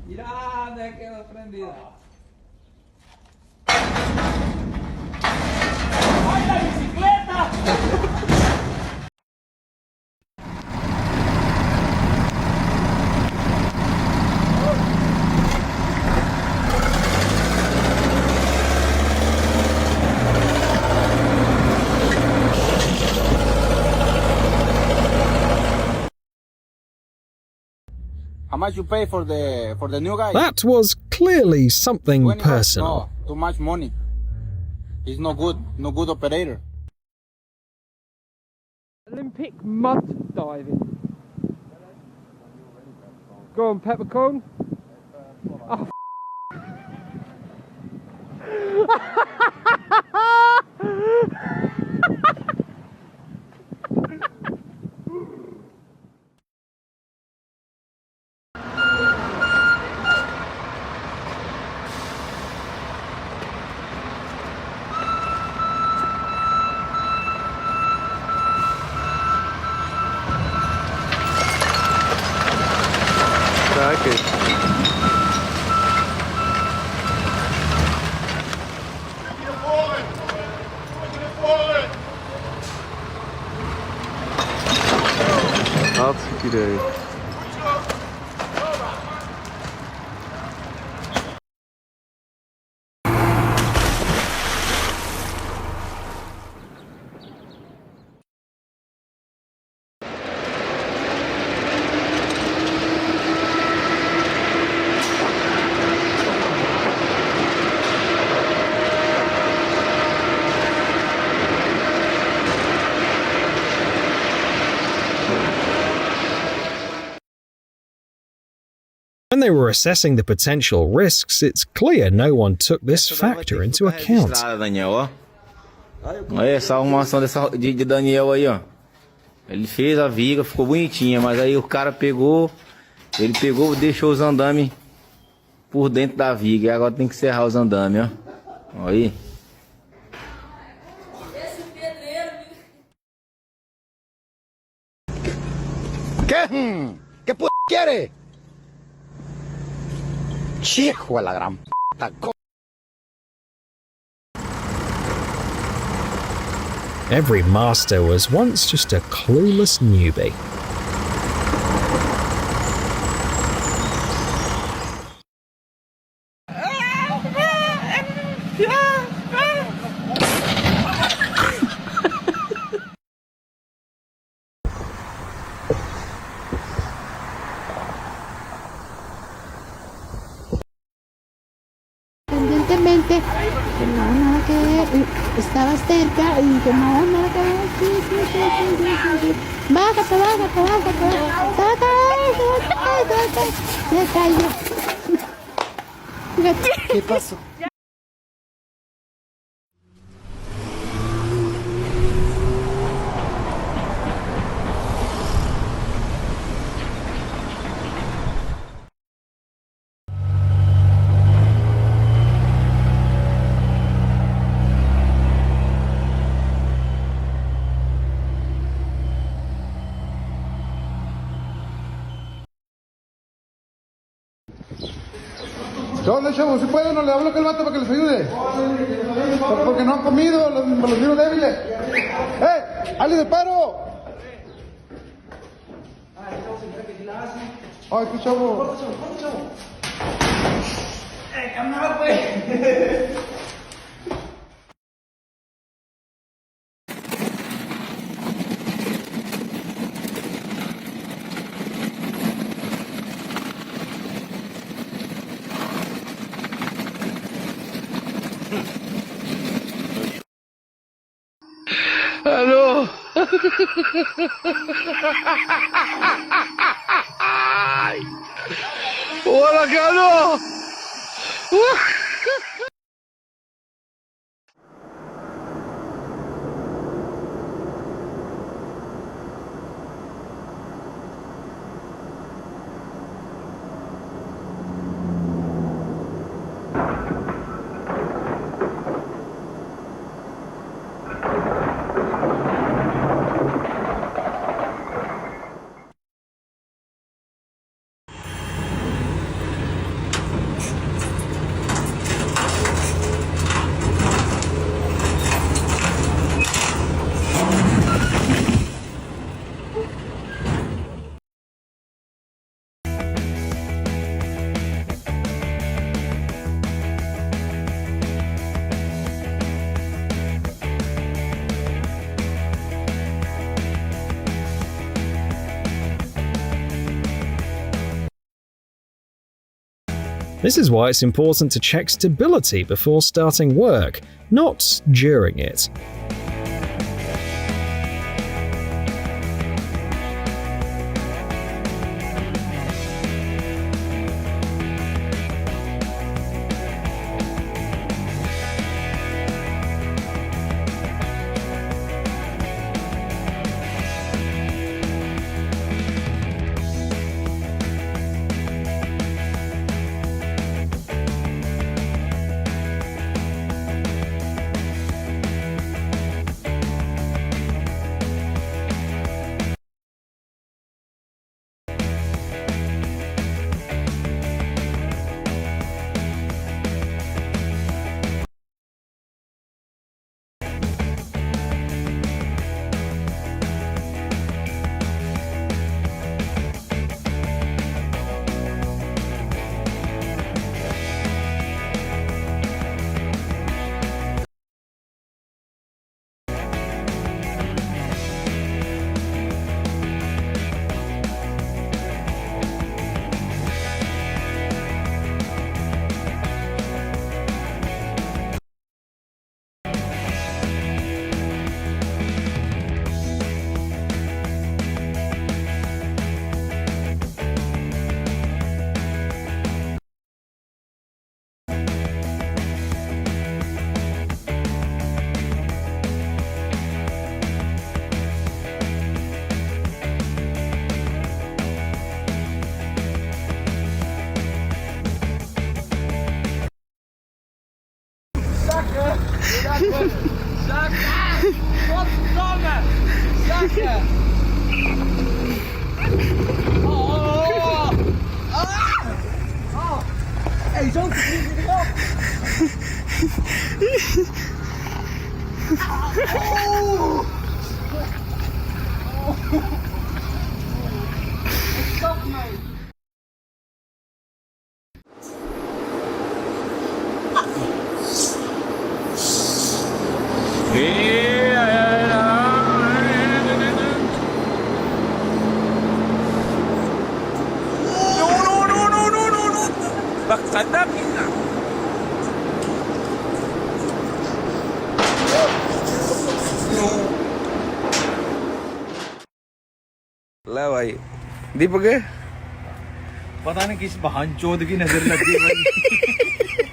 Mirá, me quedo prendida. ¡Ay, la bicicleta! How much you pay for the new guy? That was clearly something 20 bucks? personal. No, too much money. He's no good operator. Olympic mud diving. Go on, peppercorn. Oh, Hartstikke idee. When they were assessing the potential risks, it's clear no one took this factor into account. Daniel, ó. Olha essa arrumação de Daniel aí, ó. Ele fez a viga, ficou bonitinha, mas aí o cara pegou, deixou os andames por dentro da viga e agora tem que serrar os andames, ó. Olha aí. Esse pedreiro. ¿Qué quiere? Chico, la gran puta. Every master was once just a clueless newbie. Evidentemente, que no nada que ver, estaba cerca y que no nada que ver, sí. Bájate, se cayó. ¿Qué pasó? ¿Dónde, chavos? Si puede, no le hablo que el vato para que les ayude. Porque no han comido, los niños débiles. ¡Ale de paro! Ay, qué chavo. ¡Cámara, pues! ¡Aló! ¡Hola, Carlos! This is why it's important to check stability before starting work, not during it. ले भाई दीपक पता नहीं किस बहन चोद की नजर लग गई भाई